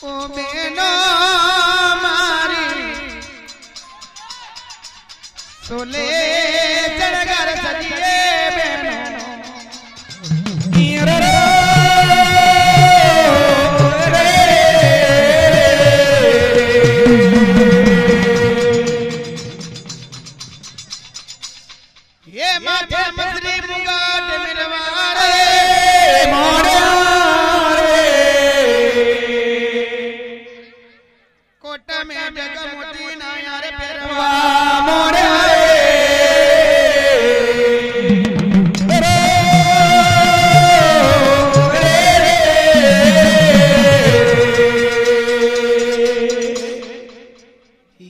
ओ बेनो मारी सोले चढ़कर सजिए बेनो ये माथे मसरी मुगाट मिलवारे मोरे कोटा में जग मोती ना यार पेरवा मोरे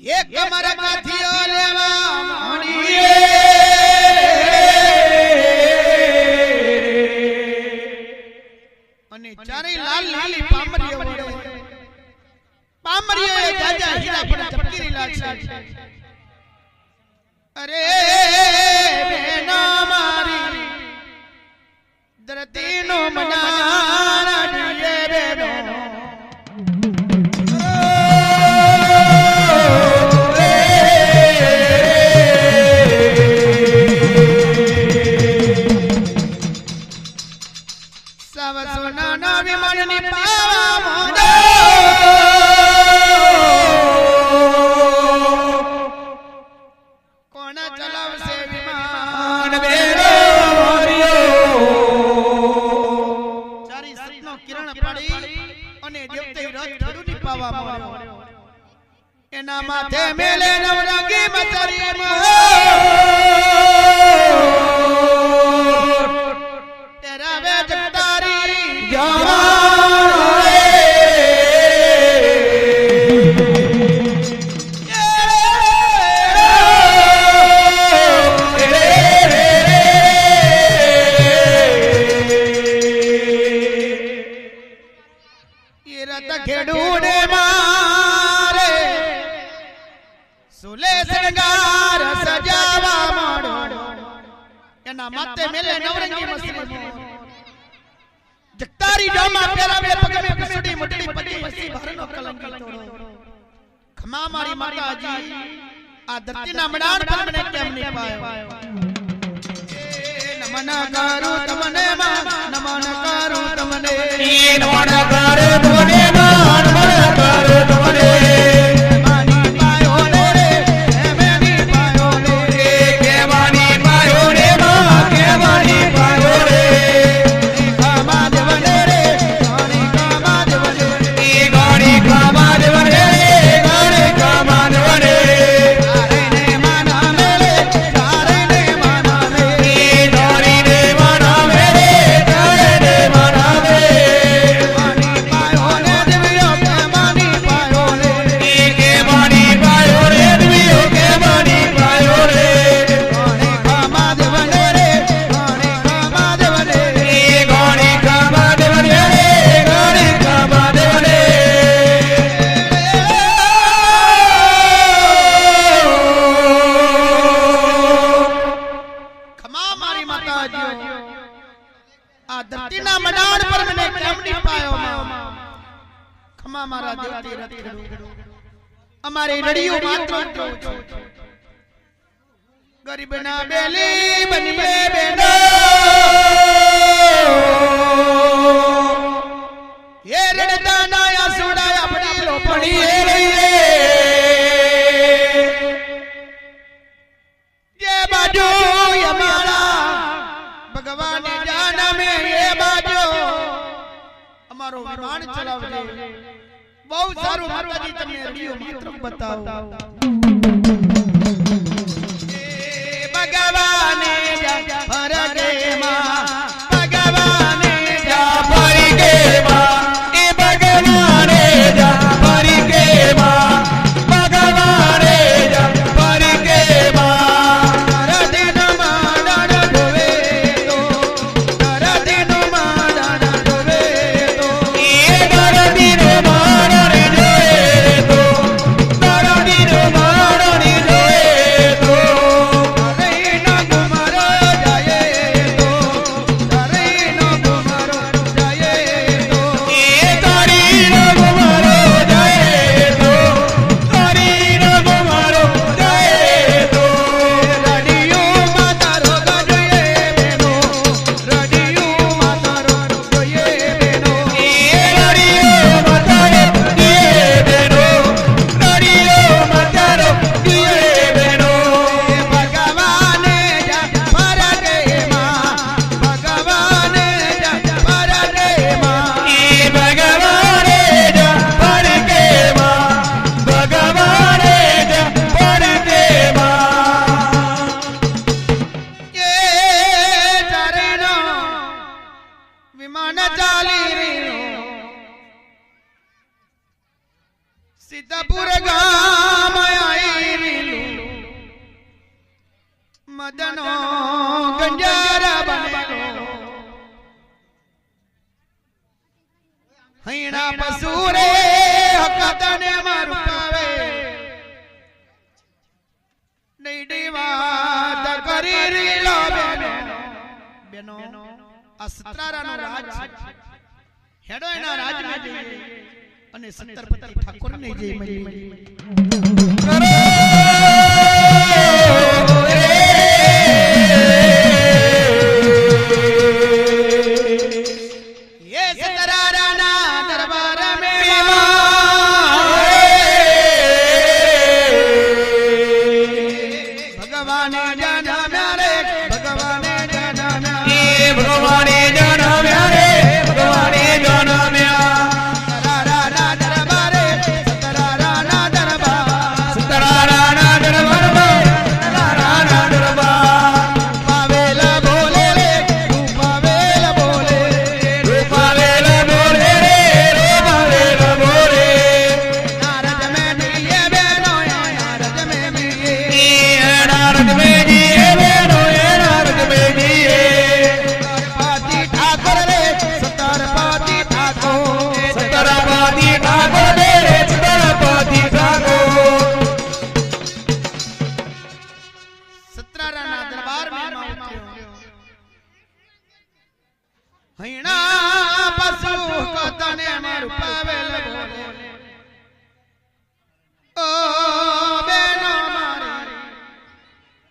ये कमर काथियो लेवा मोड़िए અને ચારે લાલ લાલી પામરીઓ વડે પામરીઓ એ જાજા હીરા પર ચપકી રીલા છે અરે બેના મારી ધરતીનો મનારા દીએ બેનો એના માથે મેલે નવરંગી મચરી તેરા વે જગતારી ये रत खेडूने मारे सुले श्रृंगार सजावा माड़ो एना माथे मेले नवरंगी मसरी जगतारी जामा पेरा में पग में कसुड़ी मुटड़ी पटी बसी भरनो कलंकी तोड़ो खमा मारी माताजी आ धरती ना मडान पर मने केम नहीं पायो नमन करू तमने मा नमन करू तमने नमन करू तमने मा नमन करू तमने हमारे लड़ियों मात्र गरीब ना बेली बनी बेनो ये रड़ता ना या सुड़ा अपनी लो पड़ी ये बाजू ये माला भगवान जाना में ये बाजू हमारो विमान चलाव दे बहुत सारू माताजी तमने रडियो मात्र बताओ भगवान जा भर के मां भगवान जा भर के मां ए भगवान जा भर के मां भगवान जा भर के मां कर दिन माडन धोवे तो कर दिन माडन धोवे तो ए कर दिन माडन सीतापुर गाम आई रीलू मदनो गंजारा बनेलो हैना पसूरे हकतने मारू पावे नईडी वात करी रीलो बेनो आ सत्रारानो राज हेडो एना राज में जईए અને સત્તરપતિ ઠાકોર ને જય મળી કરો ये सतराराना दरबार में भगवान जाना म्यारे भगवान जाना म्यारे भगवान जाना म्यारे भगवान जाना म्यारे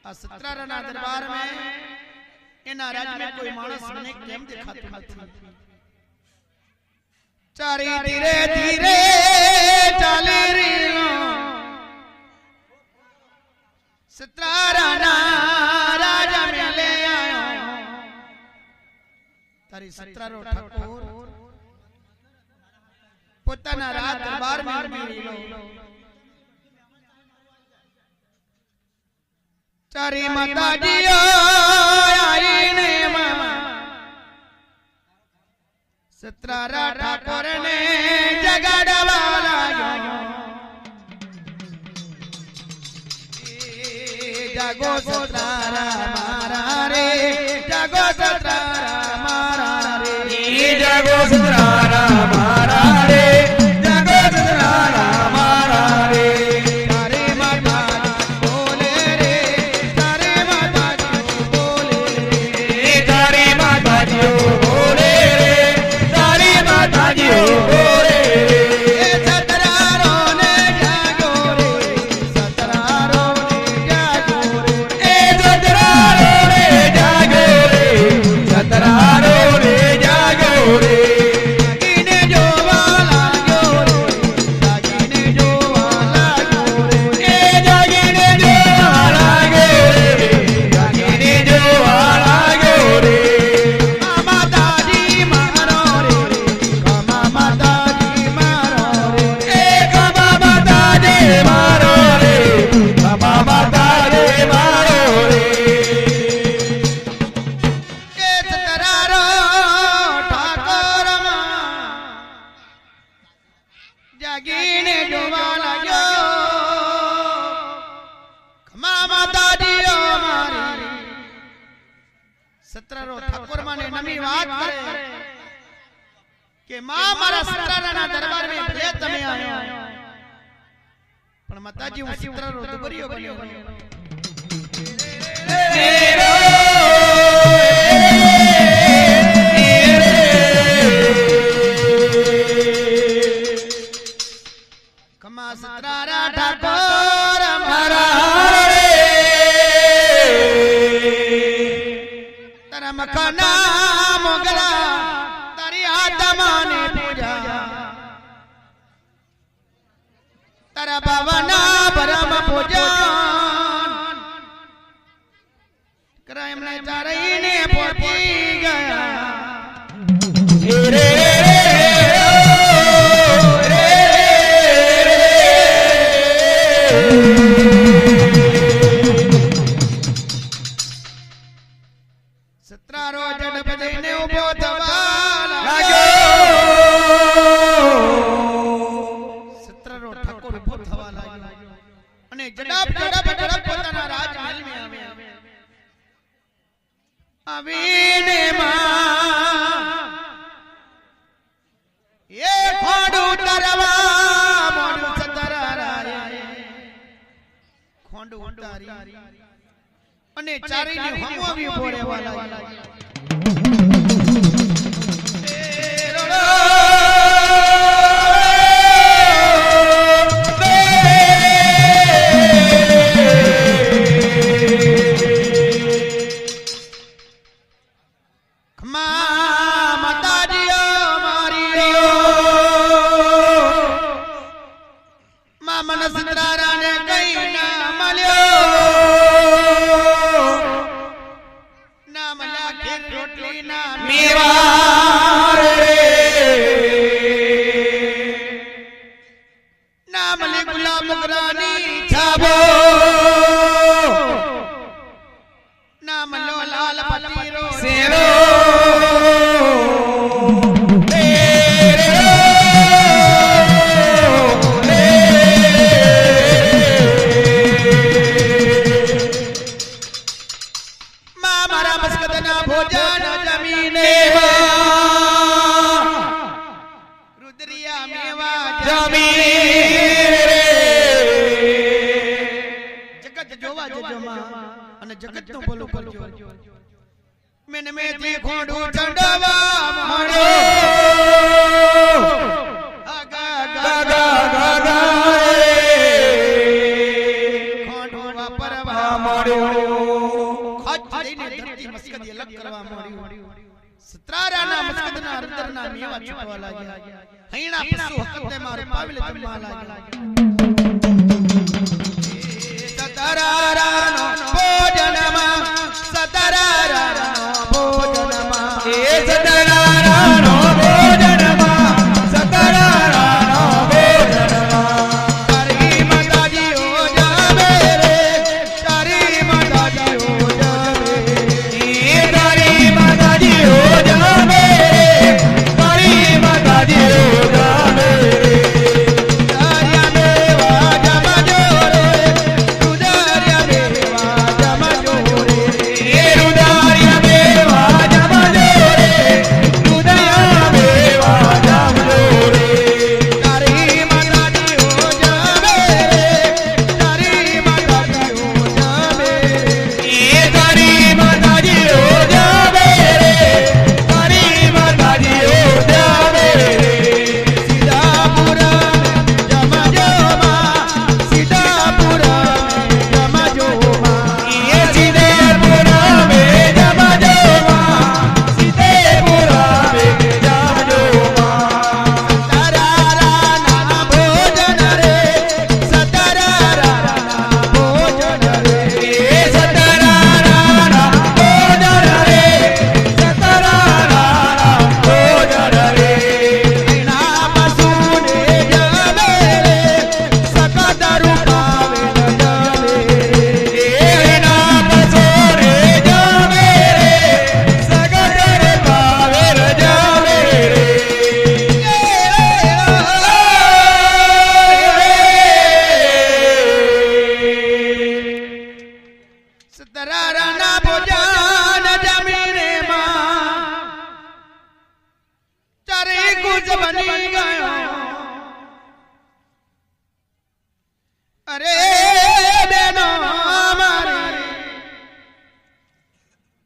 सत्राराना दरबार में एना राज में कोई मानस मने केम देखातो નથી चारी धीरे धीरे चाले रीलो सत्राराना राजा में ले आयो तारी सत्रारो ठाकुर પોતાના રાજ દરબાર में ઉભી રીલો चारी माताजी आई ने सत्रारा ठाकुर ने जगाड़वा लाग्यो जागो सत्रारा मारा रे जागो सत्रारा मारा रे जागो सत्रारा मारा रे जागो सत्रारा मारा रे सत्रारो ठाकुर माने नमी बात करे के मां मारा सत्राराना दरबार में भले तमे आयो पण माताजी हूं सत्रारो दुबरियो बन्यो कमा सत्रारा ठाकुर मारा मखना मोगला तारी आत्मा ने पूजा तारा भवना परम पूजा करायम ने चारई ने पोती गया रे सत्रारो जडपति ने उभो थवा लाग्यो सत्रारो ठाकुर થવા લાગ્યો અને ઝડપ પોતાના રાજમહેલમાં આવીને માં એ ખોડું તરવા મોડું સતરારાએ ખોડું ઉતારી અને ચારીને હમવી બોલેવા લાગ્યા જગત નું ભલું કરજો મેને મેથી ખોડું ચંડવા મળ્યો આગા ગા ખોડું વાપરવા મળ્યો ખચ દઈને ધરતી મસ્કદી અલગ કરવા મળ્યો સત્રારાના મસ્કદના અંદરના મેવા છૂટવા લાગ્યા હૈણા પશુ હકતે માર પાવલે જમવા લાગ્યા સતરારાનો ભોજનમાં સતરારાનો ભોજનમાં એ સતરારાનો ભોજનમાં સતરારાનો ભોજનમાં તારી માતાજીઓ જાવે રે તારી માતાજીઓ જાવે એ તારી માતાજીઓ જાવે તારી માતાજીઓ જાવે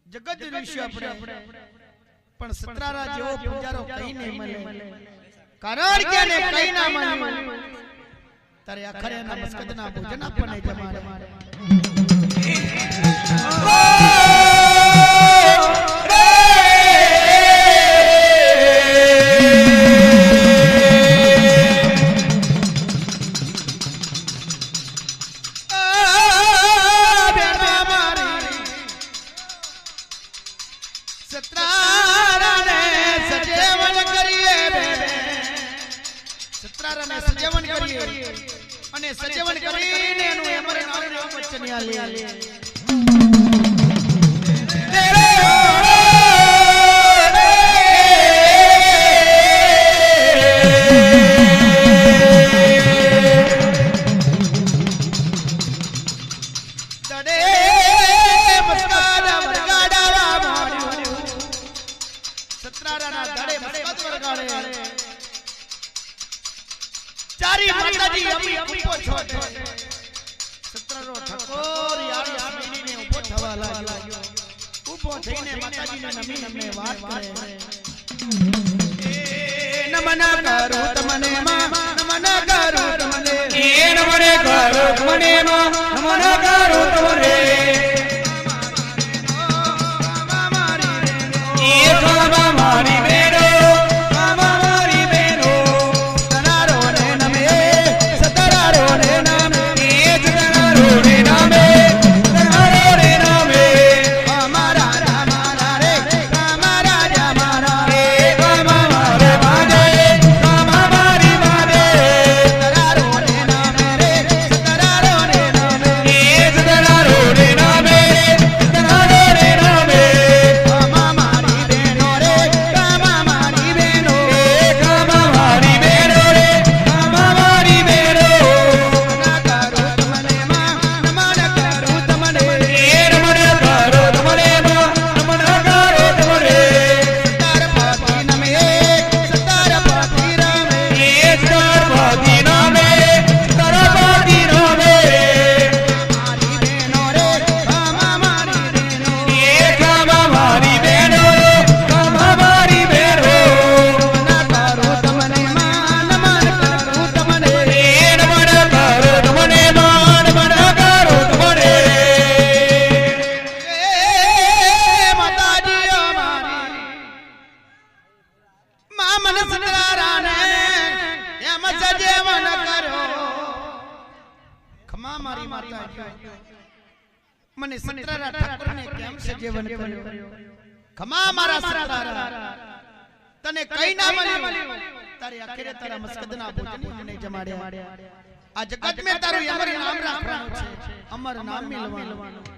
જગત ઋષિ આપણે પણ સતરારા જેવો પૂજારો કઈ નહીં મળે કારણ કે ને કઈ ના મળે તારે આખરેના મસ્કદના ભોજન આપણને જમાડે અને સજવન કરીને એનું એમરે નામ વચન આલે ચારી માતાજી અમી ઉભો છો સત્રરો ઠકોર યારી આમીને ઉભો થવા લાગ્યો ઉભો થઈને માતાજીને નમી નમે વાત કરે નમન કરું તમને માં નમન કરું તમને એ નમન કરું તમને માં નમન કરું તમને એ કામા મારી બેનો કામા મારી બેનો તનારો રે નમે સતરારો રે નામે એ જતનારો રે નામે તનારો રે નામે અમારા રામા રે કામા રાજા મારા રે કામા મારે મારે કામા મારી મારે તનારો રે નામે રે સતરારો રે નામે એ જતનારો રે નામે તનારો રે નામે મને સત્રારા ઠાકોરને કેમ સજીવન કર્યો ખમા મારા સત્રારા તને કઈ ના મળ્યું તારે આખરે તારા મસ્કદના ભોજન મને જમાડ્યા આ જગત મે તારું અમર નામ રાખવાનું છે અમર નામ મિલવાનું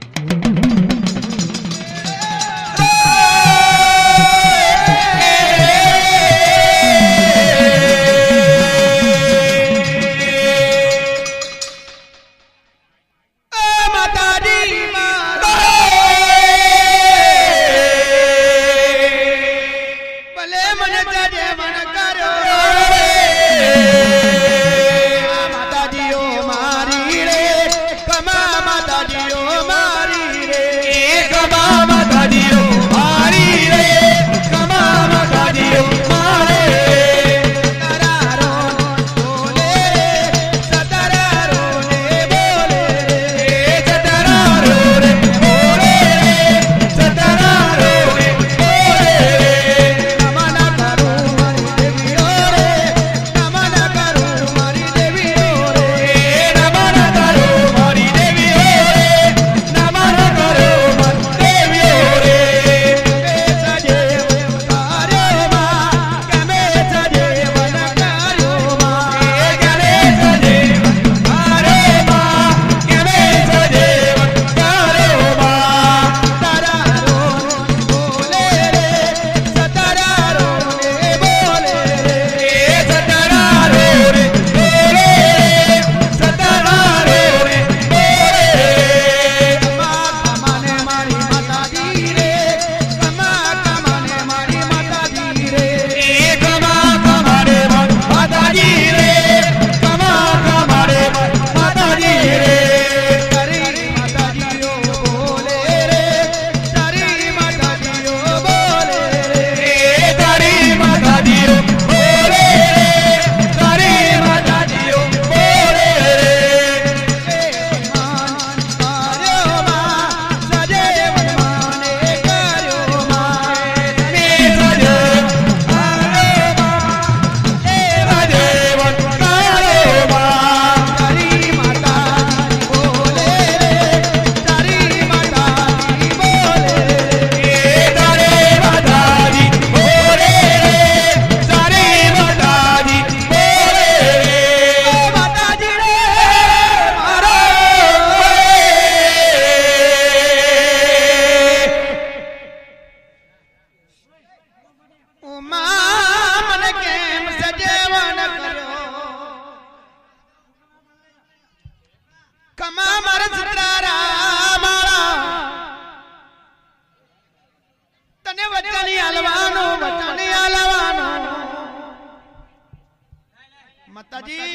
માતાજી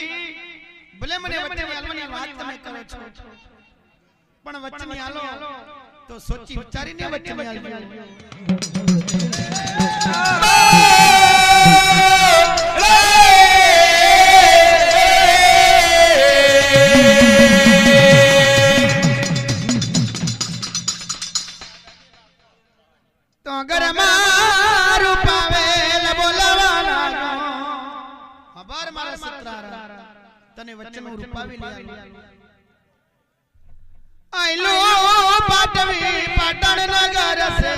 ભલે મને વચન આલવાની વાત તમે કરો છો પણ વચન આલો તો સોચી વિચારીને વચન આલજો તો અગર મારું પાવેલ બોલાવાના ખબર મારા સત્રારા તને વચનો રૂપાવી લે આઈલો પાટવી પાટણ નગર સે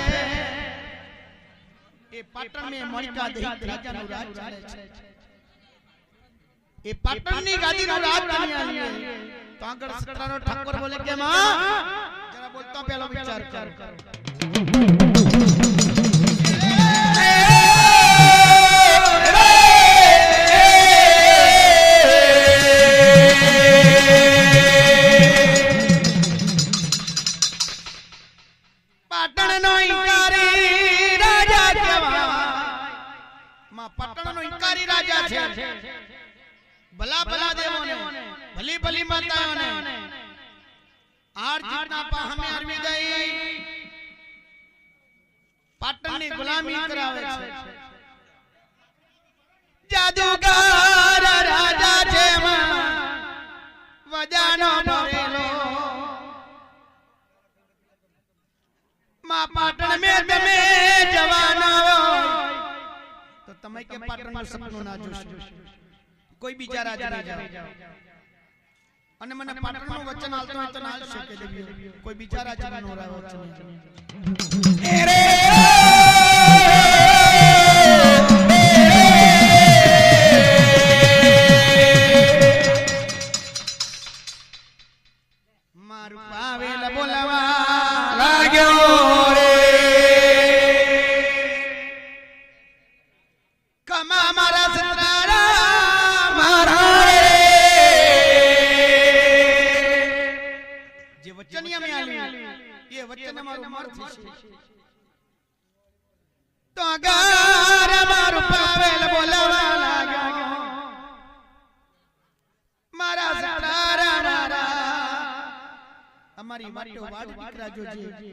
એ પાટણ મે મણકા દહિત રાજાનું રાજ ચાલે છે એ પાટણની ગાદીનો રાજ ચાલે તો આગળ સત્રારો ઠાકોર બોલે કે માં જરા બોલતો પહેલો વિચાર કર ભલા ભલા દેવોને ભલી ભલી માતાઓને આર જીતના પા હમે અરવી ગઈ પાટણની ગુલામી કરાવે છે જાદુગર રાજા છે વજાનો ભરેલો માં પાટણ મે તમે જવાના તો તમે કે પાટણનું સપનું ના જોશો કોઈ બીજા રાજ નહીં જાઓ અને મને પાટણનું વચન આલતો હોય તો ના આલ શકે દેવીઓ કોઈ બીજા રાજ નો રાવ વચન એરે મારું પાવેલ બોલાવા લાગ્યો રે કમા મારા સત્રારા ये वचन हमारो मर थी तो अगर हमारो पावेल बोलावा लाग्यो मारा सतारा मारा हमारी वाटो वाट દીકરા જોજે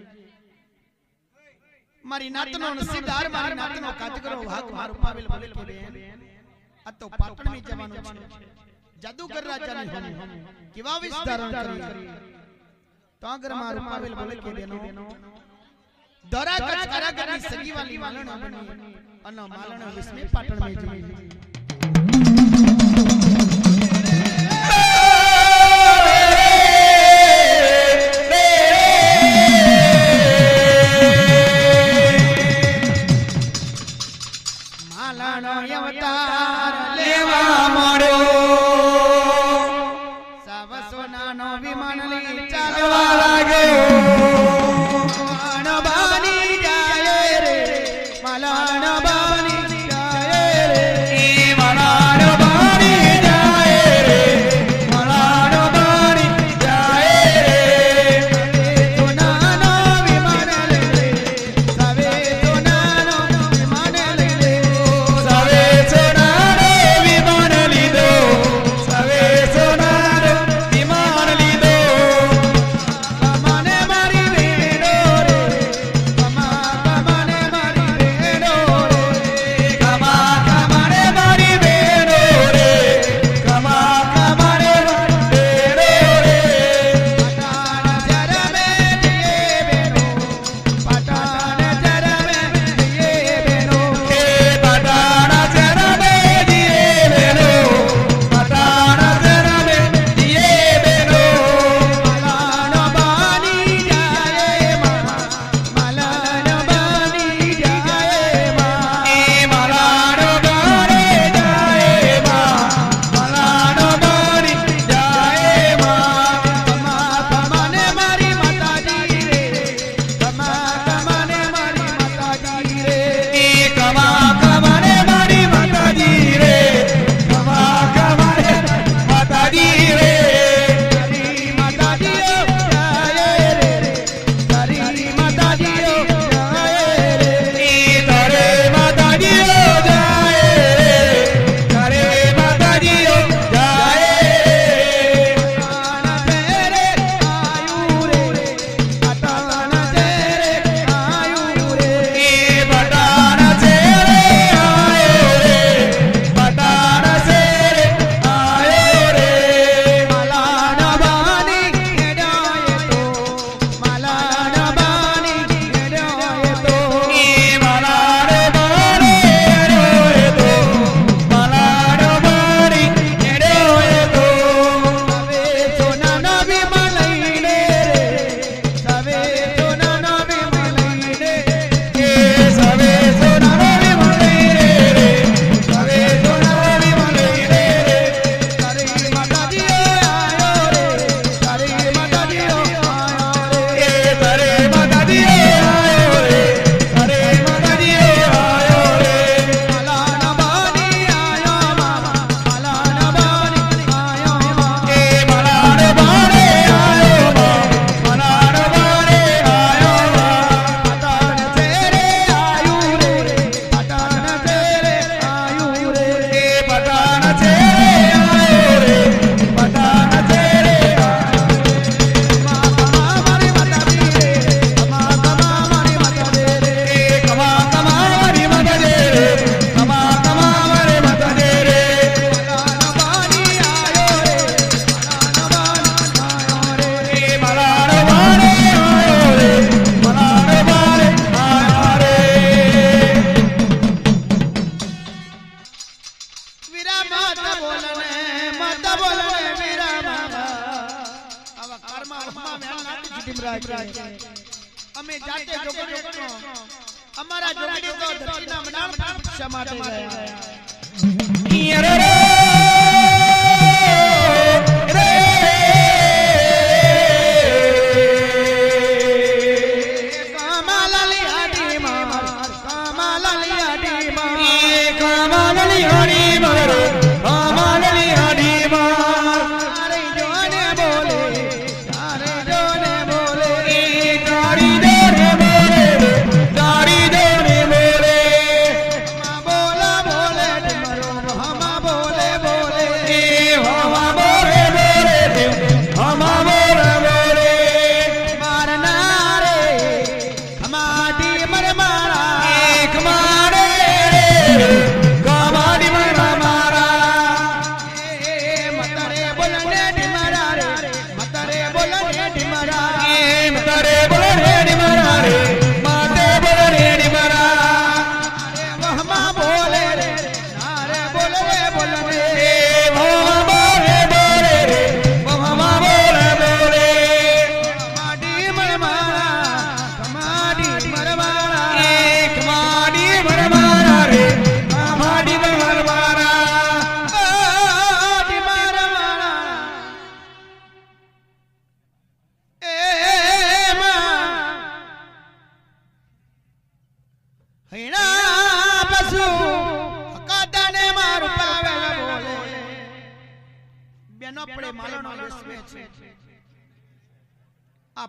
મારી નાતનો નસીબદાર મારી નાતનો કાજગરો વાઘ મારો પાવેલ બોલે કે બેન આ તો પાટણ મે જવાનો છે જાદુગર રાજાની હમ કેવા વિસ્તારણ કરી तो अगर मारू पावेल बोले के बेनो दरा कच कारागरनी सगी वाली मालण बनी अन मालण विस्मे पाटण में जी मालण अवतार लेवा मोड़ो साव सोनानो विमान ली चालवा लाग्यो बानी जाए रे मालण बानी जाए रे રાખે અમે જાતે જોગડી અમારા જોગડી તો ધરતીના મનાળ પરીક્ષા માટે ગયા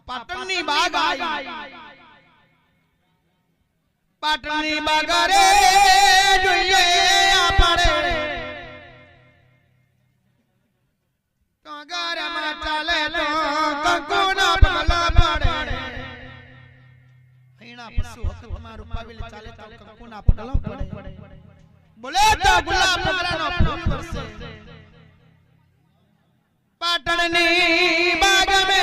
પાટણની બાગ પાટણની બાગ રે જોઈએ આપણે તો ગરમાં ચાલે તો કંકુના પગલા પડે હૈણા પશુ હકમાં રૂપાવેલ ચાલે તો કંકુના પગલા પડે બોલે તો ગુલાબ પગલાનો ફૂલ વરસે પાટણની બાગ મે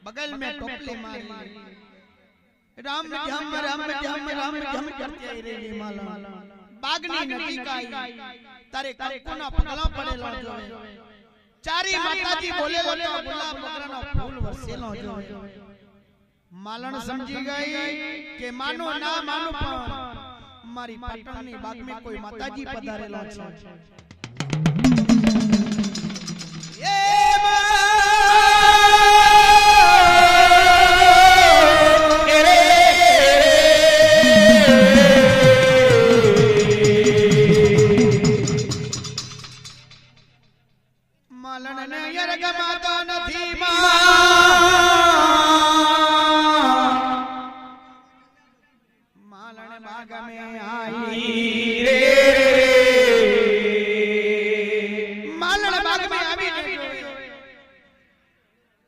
बगल में टोपली मारी राम झम करते आई रे माला बागनी नदी काई तारे कंकुना पगला पड़ेला जो चारी माताजी बोले बोले गुलाब बकरानो फूल वरसेलो जो मालन समझी गई के मानो ना मानो पण मारी पाटणनी बाग में कोई माताजी पधारेला छे मालन बाग में आई रे मालन बाग में આવી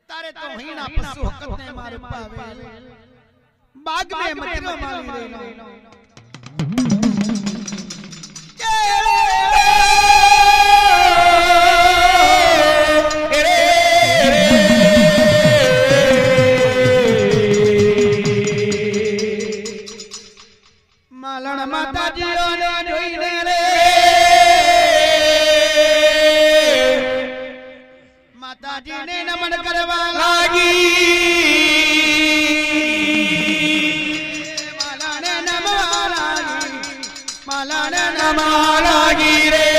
તારે તો હીણા પશુ હકતને માર પાવે બાગ में મતરો મારી રે માલણ માતાજીઓને જોઈને રે માતાજીને નમન કરવા લાગી માલણ નમવા લાગી રે